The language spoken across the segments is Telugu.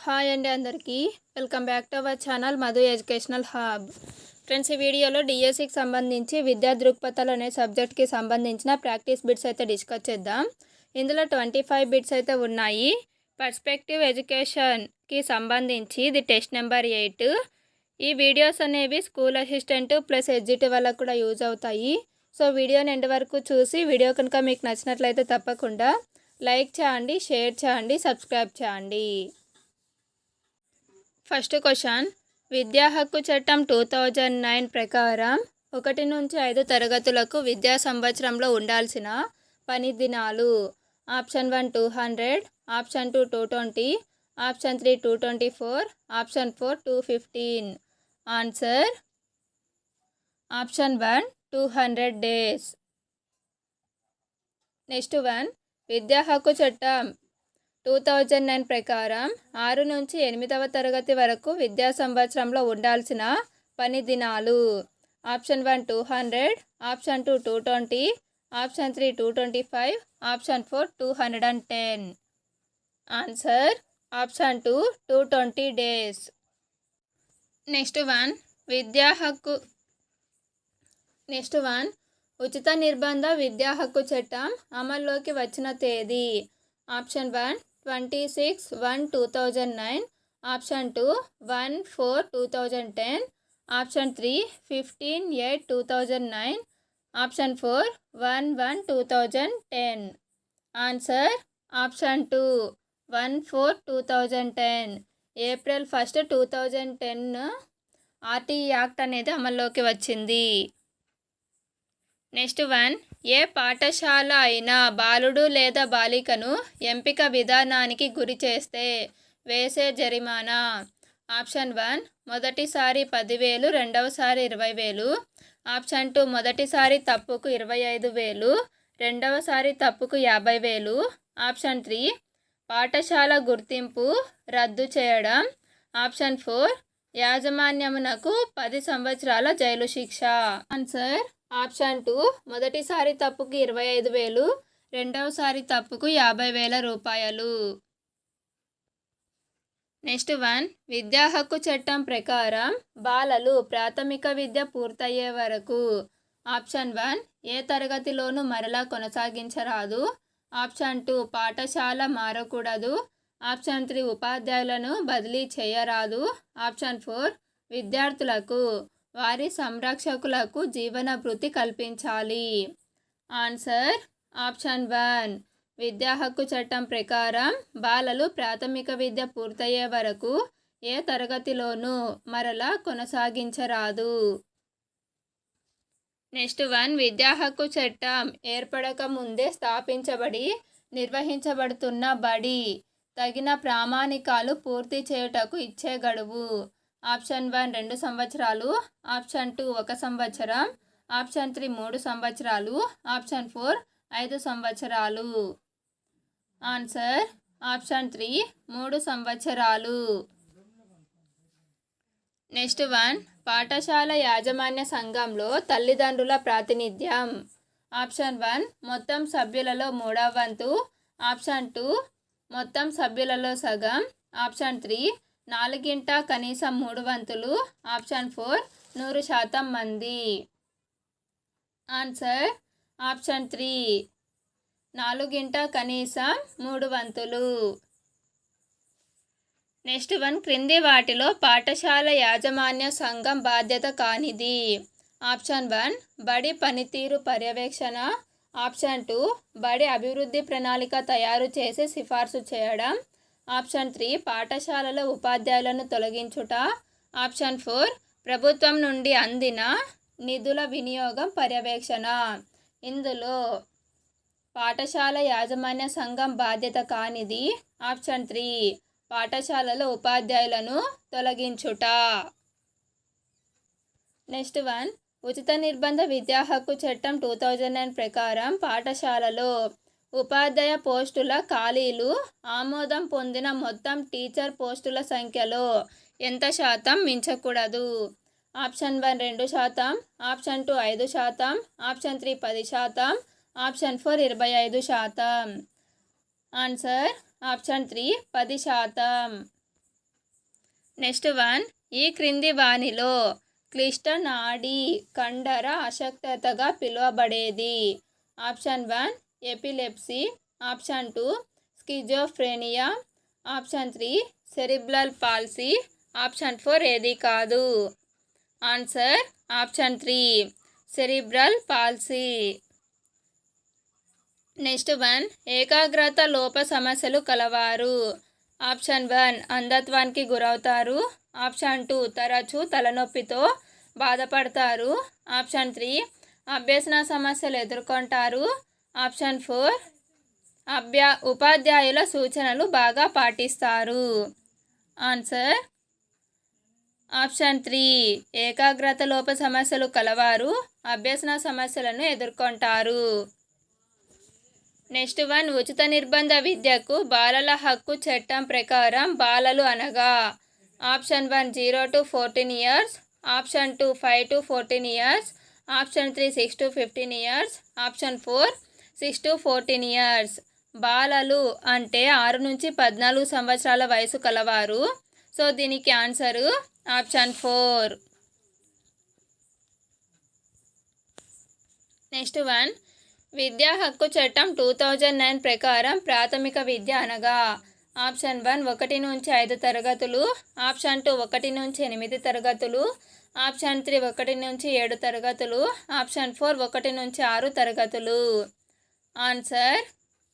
హాయ్ అండి అందరికీ welcome back to our channel Madhu educational hub. Friends, ఈ వీడియోలో డిఎస్సికి సంబంధించి విద్యా దృక్పథాలు అనే సబ్జెక్ట్కి సంబంధించిన ప్రాక్టీస్ బిట్స్ అయితే డిస్కస్ చేద్దాం. ఇందులో 25 బిట్స్ అయితే ఉన్నాయి. పర్స్పెక్టివ్ ఎడ్యుకేషన్కి సంబంధించి ఇది టెస్ట్ నెంబర్ 8. ఈ వీడియోస్ అనేవి స్కూల్ అసిస్టెంట్ ప్లస్ ఎడ్జిటి వాళ్ళకు కూడా యూజ్ అవుతాయి. సో వీడియోని ఎండ్ వరకు చూసి వీడియో కనుక మీకు నచ్చినట్లయితే తప్పకుండా లైక్ చేయండి, షేర్ చేయండి, సబ్స్క్రైబ్ చేయండి. ఫస్ట్ క్వశ్చన్, విద్యా హక్కు చట్టం 2009 ప్రకారం 1 నుంచి 5 తరగతులకు విద్యా సంవత్సరంలో ఉండాల్సిన పని దినాలు. Option 1 200, option 2 220, option 3 224, option 4 215. Answer option 1 200 days. Next one, విద్యా హక్కు చట్టం 2009 ప్రకారం 6 నుంచి 8వ తరగతి వరకు విద్యా సంవత్సరంలో ఉండాల్సిన పని దినాలు. Option 1 200, option 2 220, option 3 225, option 4 210. Answer option 2 220 days. Next one ఉచిత నిర్బంధ విద్యా హక్కు చట్టం అమల్లోకి వచ్చిన తేదీ. Option 1 26/1/2009, option 2 1/4/2010, option 3 15/8/2009, option 4 1/1/2010. Answer option 2 1/4/2010. April 1, 2010 RTE act అనేది అమల్లోకి వచ్చింది. నెక్స్ట్ వన్, ఏ పాఠశాల అయినా బాలుడు లేదా బాలికను ఎంపిక విధానానికి గురి చేస్తే వేసే జరిమానా. ఆప్షన్ 1 మొదటిసారి 10,000, రెండవసారి 20,000, ఆప్షన్ 2 మొదటిసారి తప్పుకు 25,000, రెండవసారి తప్పుకు 50,000, ఆప్షన్ 3 పాఠశాల గుర్తింపు రద్దు చేయడం, ఆప్షన్ 4 యాజమాన్యమునకు 10 సంవత్సరాల జైలు శిక్ష. ఆన్సర్ ఆప్షన్ 2 మొదటిసారి తప్పుకు 25,000, రెండవసారి తప్పుకు 50,000 రూపాయలు. నెక్స్ట్ వన్, విద్యా హక్కు చట్టం ప్రకారం బాలలు ప్రాథమిక విద్య పూర్తయ్యే వరకు ఆప్షన్ 1 ఏ తరగతిలోనూ మరలా కొనసాగించరాదు, ఆప్షన్ 2 పాఠశాల మారకూడదు, ఆప్షన్ 3 ఉపాధ్యాయులను బదిలీ చేయరాదు, ఆప్షన్ 4 విద్యార్థులకు వారి సంరక్షకులకు జీవన భృతి కల్పించాలి. ఆన్సర్ ఆప్షన్ 1 విద్యా హక్కు చట్టం ప్రకారం బాలలు ప్రాథమిక విద్య పూర్తయ్యే వరకు ఏ తరగతిలోనూ మరలా కొనసాగించరాదు. నెక్స్ట్ వన్, విద్యా హక్కు చట్టం ఏర్పడక ముందే స్థాపించబడి నిర్వహించబడుతున్న బడి తగిన ప్రామాణికాలు పూర్తి చేయుటకు ఇచ్చే గడువు. ఆప్షన్ 1 2 సంవత్సరాలు, ఆప్షన్ 2 1 సంవత్సరం, ఆప్షన్ 3 3 సంవత్సరాలు, ఆప్షన్ 4 5 సంవత్సరాలు. ఆన్సర్ ఆప్షన్ 3 3 సంవత్సరాలు. నెక్స్ట్ వన్, పాఠశాల యాజమాన్య సంఘంలో తల్లిదండ్రుల ప్రాతినిధ్యం. ఆప్షన్ 1 మొత్తం సభ్యులలో 3వ వంతు, ఆప్షన్ 2 మొత్తం సభ్యులలో సగం, ఆప్షన్ 3 4గింట కనీసం 3 వంతులు, ఆప్షన్ 4 100% మంది. ఆన్సర్ ఆప్షన్ 3 4గింట కనీసం 3 వంతులు. నెక్స్ట్ వన్, క్రింది వాటిలో పాఠశాల యాజమాన్య సంఘం బాధ్యత కానిది. ఆప్షన్ 1 బడి పనితీరు పర్యవేక్షణ, ఆప్షన్ 2 బడి అభివృద్ధి ప్రణాళిక తయారు చేసి సిఫార్సు చేయడం, ఆప్షన్ 3 పాఠశాలలో ఉపాధ్యాయులను తొలగించుట, ఆప్షన్ 4 ప్రభుత్వం నుండి అందిన నిధుల వినియోగం పర్యవేక్షణ. ఇందులో పాఠశాల యాజమాన్య సంఘం బాధ్యత కానిది ఆప్షన్ 3 పాఠశాలలో ఉపాధ్యాయులను తొలగించుట. నెక్స్ట్ వన్, ఉచిత నిర్బంధ విద్యా హక్కు చట్టం 2009 ప్రకారం పాఠశాలలో ఉపాధ్యాయ పోస్టుల ఖాళీలు ఆమోదం పొందిన మొత్తం టీచర్ పోస్టుల సంఖ్యలో ఎంత శాతం మించకూడదు. Option 1 2%, option 2 5%, option 3 10%, option 4 25%. Answer option 3 10%. Next one, ఈ క్రింది వానిలో క్లిష్ట నాడీ కండర అశక్తతగా పిలువబడేది? Option 1 epilepsy, option 2 schizophrenia, option 3 cerebral palsy, option 4 ఏది కాదు? Answer option 3 cerebral palsy. Next one, ఏకాగ్రత లోప సమస్యలు కలవారు? ఆప్షన్ 1 అంధత్వానికి గురవుతారు, ఆప్షన్ 2 తరచూ తలనొప్పితో బాధపడతారు, ఆప్షన్ 3 అభ్యసన సమస్యలు ఎదుర్కొంటారు, ఆప్షన్ 4 ఉపాధ్యాయుల సూచనలు బాగా పాటిస్తారు. ఆన్సర్ ఆప్షన్ 3 ఏకాగ్రత లోప సమస్యలు కలవారు అభ్యసన సమస్యలను ఎదుర్కొంటారు. నెక్స్ట్ వన్, ఉచిత నిర్బంధ విద్యకు బాలల హక్కు చట్టం ప్రకారం బాలలు అనగా? Option 1 0 to 14 years, option 2 5 to 14 years, option 3 6 to 15 years, option 4 6 to 14 years. బాలలు అంటే 6 నుంచి 14 సంవత్సరాల వయసు కలవారు. సో దీనికి ఆన్సరు ఆప్షన్ 4. నెక్స్ట్ వన్, విద్యా హక్కు చట్టం 2009 ప్రకారం ప్రాథమిక విద్య అనగా? ఆప్షన్ 1 1 నుంచి 5 తరగతులు, ఆప్షన్ 2 1 నుంచి 8 తరగతులు, ఆప్షన్ 3 1 నుంచి 7 తరగతులు, ఆప్షన్ 4 1 నుంచి 6 తరగతులు. ఆన్సర్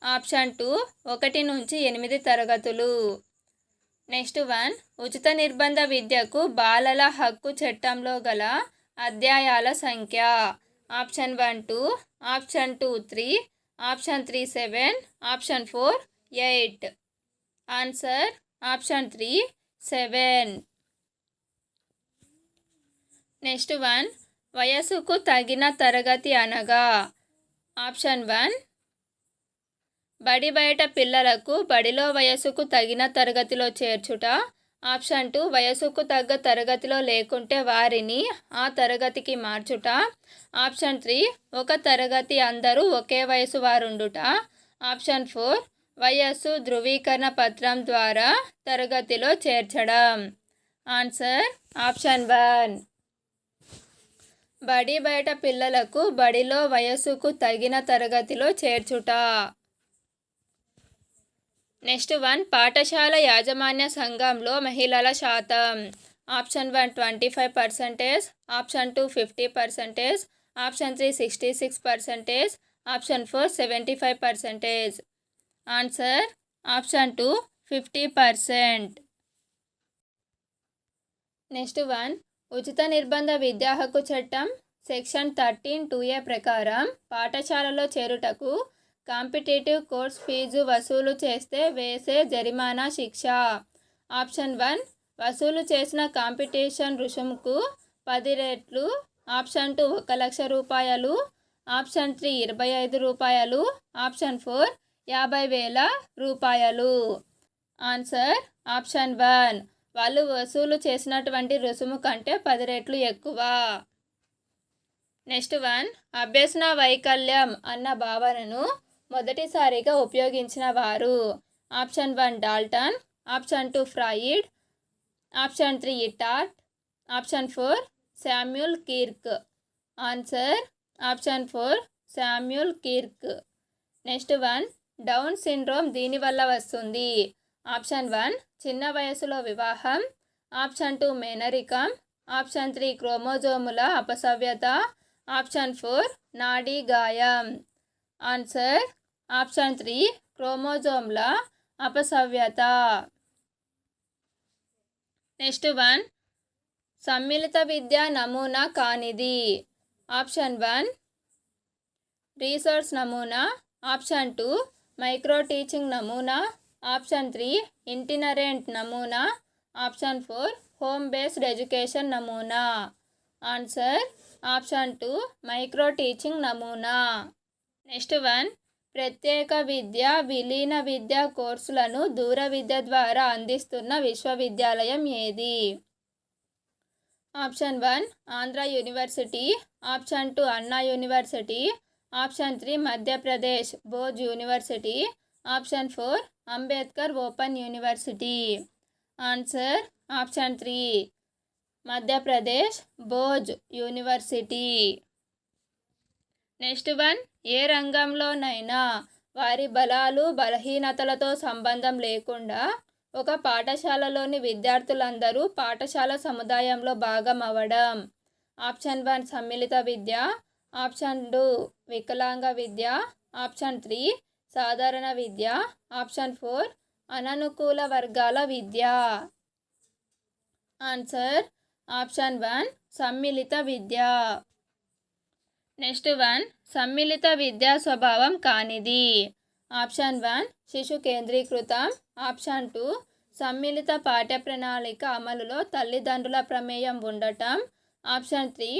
ఆప్షన్ 2 1 నుంచి 8 తరగతులు. నెక్స్ట్ వన్, ఉచిత నిర్బంధ విద్యకు బాలల హక్కు చట్టంలో గల అధ్యాయాల సంఖ్య? Option 1 2, option 2 3, option 3 7, option 4 8. Answer option 3 7. Next one, వయసుకు తగిన తరగతి అనగా? ఆప్షన్ 1 బడి బయట పిల్లలకు బడిలో వయసుకు తగిన తరగతిలో చేర్చుట, ఆప్షన్ 2 వయసుకు తగ్గ తరగతిలో లేకుంటే వారిని ఆ తరగతికి మార్చుట, ఆప్షన్ 3 ఒక తరగతి అందరూ ఒకే వయసు వారుండుట, ఆప్షన్ 4 వయస్సు ధృవీకరణ పత్రం ద్వారా తరగతిలో చేర్చడం. ఆన్సర్ ఆప్షన్ 1 బడి బయట పిల్లలకు బడిలో వయసుకు తగిన తరగతిలో చేర్చుట. నెక్స్ట్ వన్, పాఠశాల యాజమాన్య సంఘంలో మహిళల శాతం? Option 1 25%, option 2 50%, option 3 66%, option 4 75%. Answer option 2 50%. Next one, ఉచిత నిర్బంధ విద్యా హక్కు చట్టం సెక్షన్ 13(2)(a) ప్రకారం పాఠశాలలో చేరుటకు కాంపిటేటివ్ కోర్స్ ఫీజు వసూలు చేస్తే వేసే జరిమానా శిక్ష? ఆప్షన్ 1 వసూలు చేసిన కాంపిటీషన్ రుసుముకు 10 రెట్లు, ఆప్షన్ 2 1,00,000 రూపాయలు, ఆప్షన్ 3 25 రూపాయలు, ఆప్షన్ 4 50,000 రూపాయలు. ఆన్సర్ ఆప్షన్ 1 వాళ్ళు వసూలు చేసినటువంటి రుసుము కంటే 10 రెట్లు ఎక్కువ. నెక్స్ట్ వన్, అభ్యసన వైకల్యం అన్న భావనను మొదటిసారిగా ఉపయోగించిన వారు? Option 1 Dalton, option 2 Freud, option 3 ఇటాట్, option 4 Samuel Kirk. Answer option 4 Samuel Kirk. Next one, Down syndrome దీనివల్ల వస్తుంది? ఆప్షన్ 1 చిన్న వయసులో వివాహం, ఆప్షన్ 2 మేనరికం, ఆప్షన్ 3 క్రోమోజోముల అపసవ్యత, ఆప్షన్ 4 నాడీ గాయం. ఆన్సర్ ఆప్షన్ 3 క్రోమోజోమ్ల అపసవ్యత. నెక్స్ట్ వన్, సమ్మిళిత విద్య నమూనా కానిది? ఆప్షన్ 1 రీసోర్స్ నమూనా, ఆప్షన్ 2 మైక్రో టీచింగ్ నమూనా, ఆప్షన్ 3 ఇంటినరెంట్ నమూనా, ఆప్షన్ 4 హోమ్ బేస్డ్ ఎడ్యుకేషన్ నమూనా. ఆన్సర్ ఆప్షన్ 2 మైక్రో టీచింగ్ నమూనా. నెక్స్ట్ వన్, ప్రత్యేక విద్య విలీన విద్యా కోర్సులను దూర విద్య ద్వారా అందిస్తున్న విశ్వవిద్యాలయం ఏది? Option 1 Andhra university, option 2 Anna university, option 3 Madhya Pradesh Bhoj university, option 4 Ambedkar open university. Answer option 3 Madhya Pradesh Bhoj university. Next one, ఏ రంగంలోనైనా వారి బలాలు బలహీనతలతో సంబంధం లేకుండా ఒక పాఠశాలలోని విద్యార్థులందరూ పాఠశాల సముదాయంలో భాగం అవ్వడం. ఆప్షన్ 1 సమ్మిళిత విద్య, ఆప్షన్ 2 వికలాంగ విద్య, ఆప్షన్ 3 సాధారణ విద్య, ఆప్షన్ 4 అననుకూల వర్గాల విద్య. ఆన్సర్ ఆప్షన్ 1 సమ్మిళిత విద్య. నెక్స్ట్ వన్, సమ్మిళిత విద్యా స్వభావం కానిది. ఆప్షన్ 1 శిశు కేంద్రీకృతం, ఆప్షన్ 2 సమ్మిళిత పాఠ్య ప్రణాళిక అమలులో తల్లిదండ్రుల ప్రమేయం ఉండటం, ఆప్షన్ 3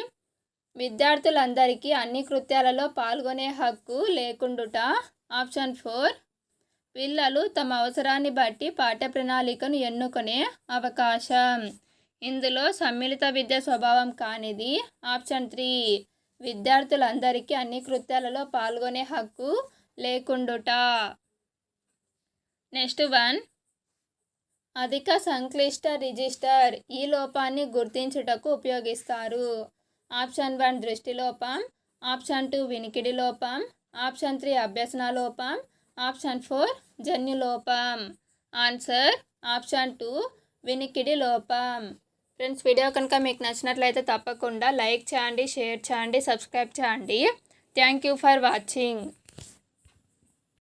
విద్యార్థులందరికీ అన్ని కృత్యాలలో పాల్గొనే హక్కు లేకుండుట, ఆప్షన్ 4 పిల్లలు తమ అవసరాన్ని బట్టి పాఠ్య ప్రణాళికను ఎన్నుకునే అవకాశం. ఇందులో సమ్మిళిత విద్య స్వభావం కానిది ఆప్షన్ 3 విద్యార్థులందరికీ అన్ని కృత్యాలలో పాల్గొనే హక్కు లేకుండుట. నెక్స్ట్ వన్, అధిక సంక్లిష్ట రిజిస్టర్ ఈ లోపాన్ని గుర్తించుటకు ఉపయోగిస్తారు. ఆప్షన్ 1 దృష్టి లోపం, ఆప్షన్ 2 వినికిడి లోపం, ఆప్షన్ 3 అభ్యసన లోపం, ఆప్షన్ 4 జన్యు లోపం. ఆన్సర్ ఆప్షన్ 2 వినికిడి లోపం. ఫ్రెండ్స్, వీడియో కనుక మీకు నచ్చినట్లయితే తప్పకుండా లైక్ చేయండి, షేర్ చేయండి, సబ్స్క్రైబ్ చేయండి. Thank you for watching.